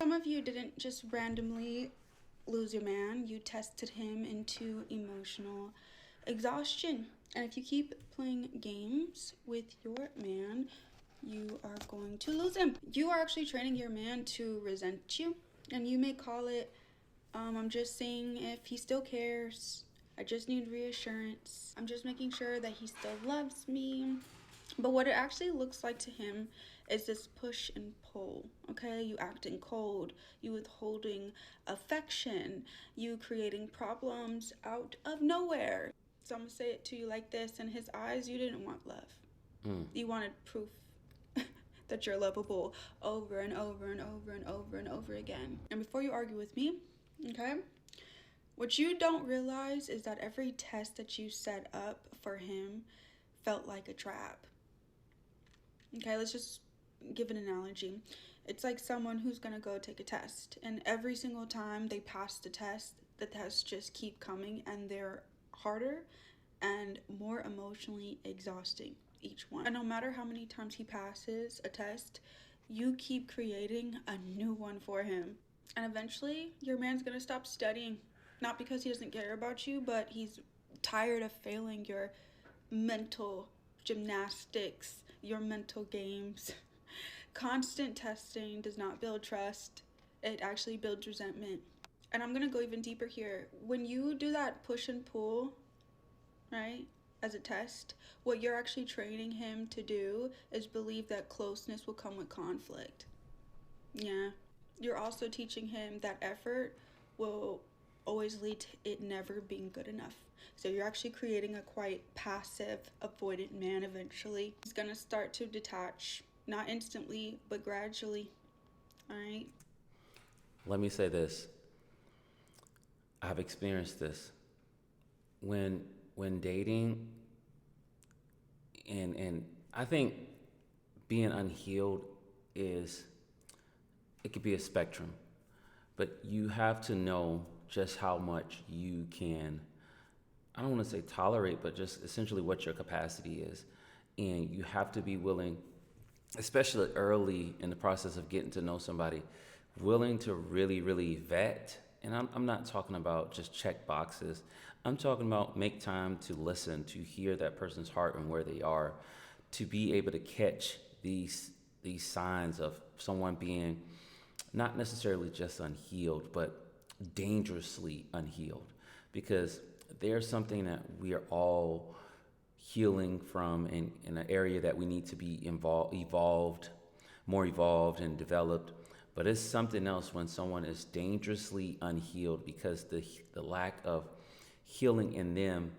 Some of you didn't just randomly lose your man, you tested him into emotional exhaustion. And if you keep playing games with your man, you are going to lose him. You are actually training your man to resent you, and you may call it, I'm just saying if he still cares. I just need reassurance. I'm just making sure that he still loves me. But what it actually looks like to him is this push and pull, okay? You acting cold, you withholding affection, you creating problems out of nowhere. So I'm gonna say it to you like this: in his eyes, you didn't want love. You wanted proof that you're lovable over and over and over and over and over again. And before you argue with me, okay? What you don't realize is that every test that you set up for him felt like a trap. Okay, let's just give an analogy. It's like someone who's gonna go take a test, and every single time they pass the tests just keep coming, and they're harder and more emotionally exhausting, each one. And no matter how many times he passes a test, you keep creating a new one for him. And eventually, your man's gonna stop studying. Not because he doesn't care about you, but he's tired of failing your mental gymnastics, your mental games. Constant testing does not build trust, it actually builds resentment. And I'm gonna go even deeper here. When you do that push and pull, right, as a test, what you're actually training him to do is believe that closeness will come with conflict. Yeah. You're also teaching him that effort will always lead to it never being good enough. So you're actually creating a quite passive, avoidant man eventually. He's gonna start to detach, not instantly, but gradually. All right? Let me say this. I've experienced this. When dating and I think being unhealed is it could be a spectrum, but you have to know just how much you can, I don't want to say tolerate, but just essentially what your capacity is. And you have to be willing, especially early in the process of getting to know somebody, willing to really, really vet. And I'm not talking about just check boxes. I'm talking about make time to listen, to hear that person's heart and where they are, to be able to catch these signs of someone being not necessarily just unhealed, but dangerously unhealed. Because there's something that we are all healing from in an area that we need to be more evolved and developed. But it's something else when someone is dangerously unhealed because the lack of healing in them,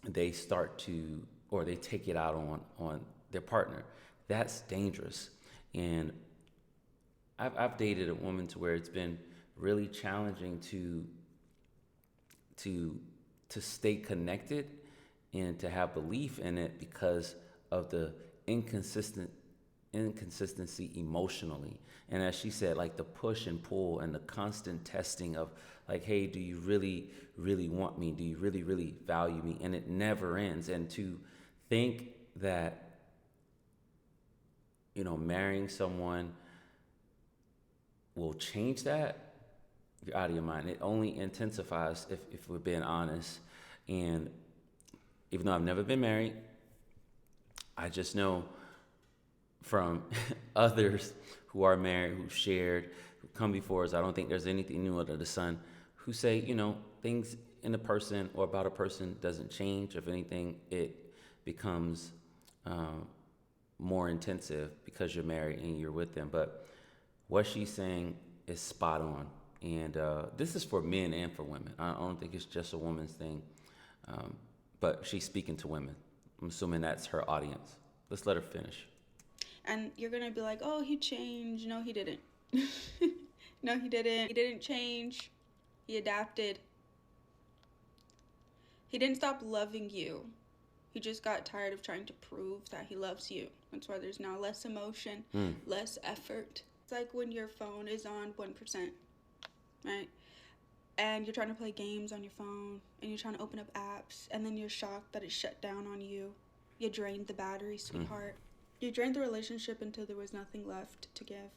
they start to, or they take it out on their partner. That's dangerous. And I've dated a woman to where it's been really challenging to to stay connected and to have belief in it because of the inconsistency emotionally. And as she said, like the push and pull and the constant testing of like, hey, do you really, really want me? Do you really, really value me? And it never ends. And to think that, marrying someone will change that, you're out of your mind. It only intensifies if we're being honest. And even though I've never been married, I just know from others who are married, who've shared, who come before us, I don't think there's anything new under the sun, who say, things in a person or about a person doesn't change. If anything, it becomes more intensive because you're married and you're with them. But what she's saying is spot on. And this is for men and for women. I don't think it's just a woman's thing. But she's speaking to women. I'm assuming that's her audience. Let's let her finish. And you're gonna be like, oh, he changed. No, he didn't. No, he didn't. He didn't change. He adapted. He didn't stop loving you. He just got tired of trying to prove that he loves you. That's why there's now less emotion, less effort. It's like when your phone is on 1%, right? And you're trying to play games on your phone, and you're trying to open up apps, and then you're shocked that it shut down on you. You drained the battery, sweetheart. You drained the relationship until there was nothing left to give.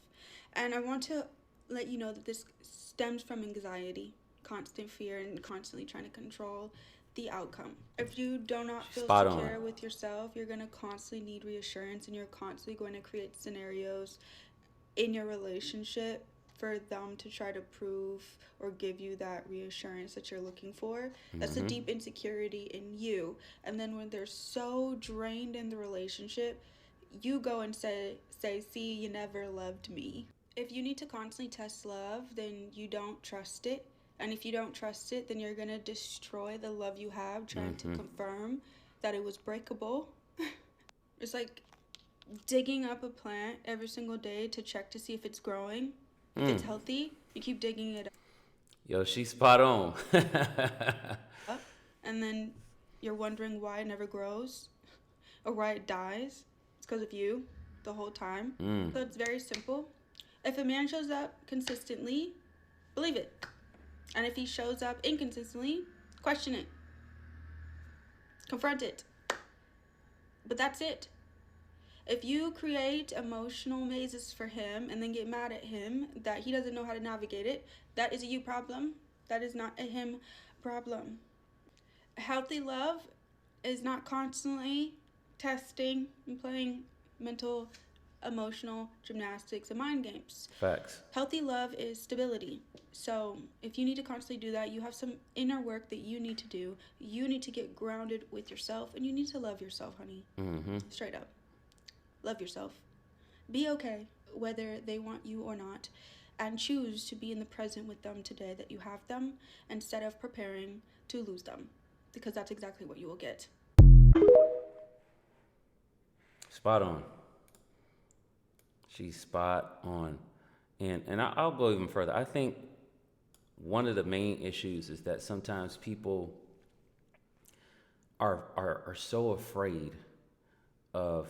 And I want to let you know that this stems from anxiety, constant fear, and constantly trying to control the outcome. If you do not She's feel spot on. secure with yourself, you're going to constantly need reassurance, and you're constantly going to create scenarios in your relationship for them to try to prove or give you that reassurance that you're looking for. That's a Mm-hmm. deep insecurity in you. And then when they're so drained in the relationship, you go and say, see, you never loved me. If you need to constantly test love, then you don't trust it. And if you don't trust it, then you're going to destroy the love you have trying to Mm-hmm. confirm that it was breakable. It's like digging up a plant every single day to check to see if it's growing, if it's healthy. You keep digging it Yo, she's spot on. up, and then you're wondering why it never grows or why it dies. It's because of you the whole time. So it's very simple. If a man shows up consistently, believe it. And if he shows up inconsistently, question it. Confront it. But that's it. If you create emotional mazes for him and then get mad at him that he doesn't know how to navigate it, that is a you problem. That is not a him problem. Healthy love is not constantly testing and playing mental, emotional gymnastics and mind games. Facts. Healthy love is stability. So if you need to constantly do that, you have some inner work that you need to do. You need to get grounded with yourself, and you need to love yourself, honey. Mm-hmm. Straight up. Love yourself. Be okay whether they want you or not, and choose to be in the present with them today that you have them instead of preparing to lose them, because that's exactly what you will get. Spot on. She's spot on. And I'll go even further. I think one of the main issues is that sometimes people are so afraid of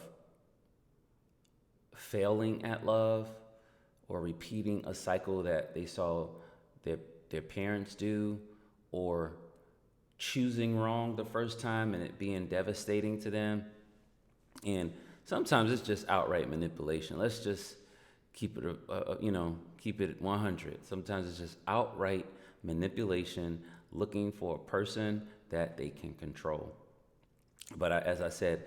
failing at love or repeating a cycle that they saw their parents do, or choosing wrong the first time and it being devastating to them. And sometimes it's just outright manipulation. Let's just keep it, keep it 100. Sometimes it's just outright manipulation, looking for a person that they can control. But as I said,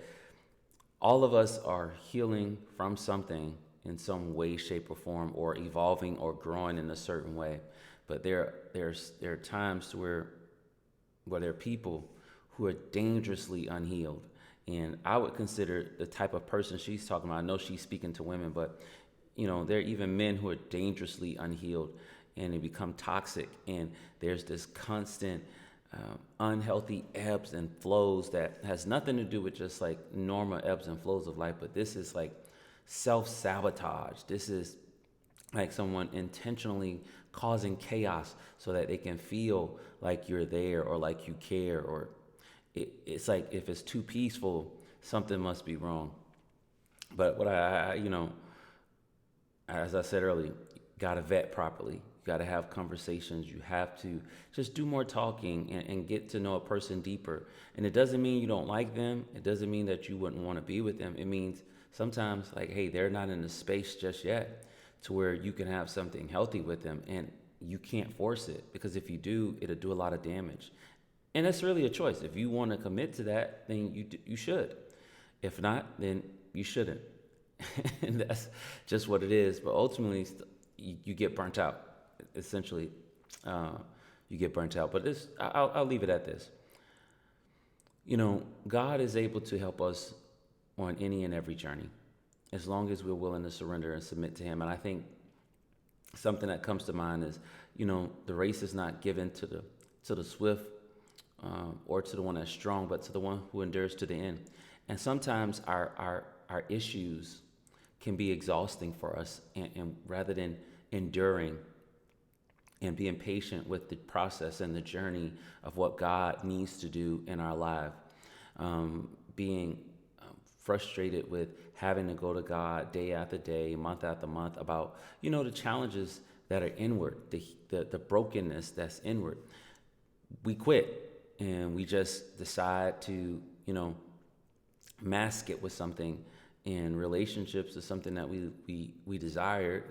all of us are healing from something in some way, shape, or form, or evolving or growing in a certain way. But there are times where there are people who are dangerously unhealed. And I would consider the type of person she's talking about, I know she's speaking to women, but there are even men who are dangerously unhealed, and they become toxic. And there's this constant unhealthy ebbs and flows that has nothing to do with just like normal ebbs and flows of life, but this is like self-sabotage. This is like someone intentionally causing chaos so that they can feel like you're there or like you care, or it's like if it's too peaceful, something must be wrong. But what as I said earlier, you gotta vet properly. You gotta have conversations. You have to just do more talking and get to know a person deeper. And it doesn't mean you don't like them. It doesn't mean that you wouldn't want to be with them. It means sometimes like, hey, they're not in the space just yet to where you can have something healthy with them, and you can't force it, because if you do, it'll do a lot of damage. And that's really a choice. If you want to commit to that, then you should. If not, then you shouldn't. And that's just what it is. But ultimately, you get burnt out. Essentially, you get burnt out. But I'll leave it at this. God is able to help us on any and every journey, as long as we're willing to surrender and submit to Him. And I think something that comes to mind is, the race is not given to the swift or to the one that's strong, but to the one who endures to the end. And sometimes our issues can be exhausting for us, and rather than enduring and being patient with the process and the journey of what God needs to do in our life, being frustrated with having to go to God day after day, month after month about, the challenges that are inward, the brokenness that's inward. We quit and we just decide to, mask it with something. And relationships is something that we desire,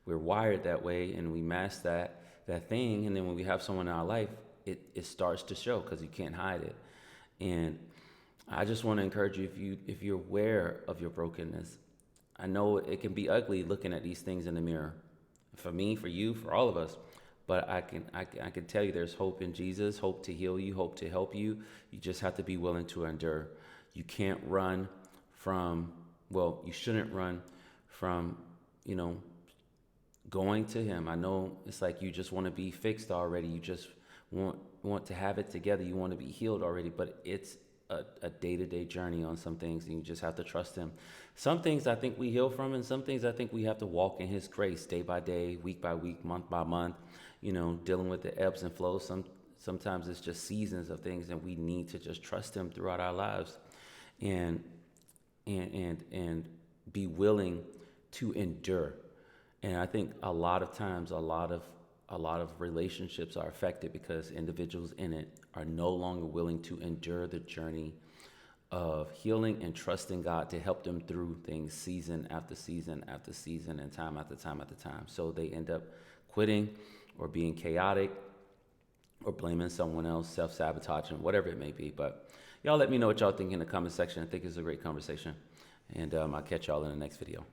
we're wired that way, and we mask that thing, and then when we have someone in our life, it starts to show because you can't hide it. And I just want to encourage you, if you're aware of your brokenness, I know it can be ugly looking at these things in the mirror. For me, for you, for all of us. But I can tell you there's hope in Jesus, hope to heal you, hope to help you. You just have to be willing to endure. You can't run from, well, you shouldn't run from, going to him. I know it's like you just want to be fixed already. You just want to have it together. You want to be healed already, but it's a day-to-day journey on some things, and you just have to trust him. Some things I think we heal from, and some things I think we have to walk in his grace day by day, week by week, month by month, dealing with the ebbs and flows. Sometimes it's just seasons of things, and we need to just trust him throughout our lives, and be willing to endure. And I think a lot of times, a lot of relationships are affected because individuals in it are no longer willing to endure the journey of healing and trusting God to help them through things season after season after season and time after time after time. So they end up quitting or being chaotic or blaming someone else, self-sabotaging, whatever it may be. But y'all let me know what y'all think in the comment section. I think it's a great conversation. And I'll catch y'all in the next video.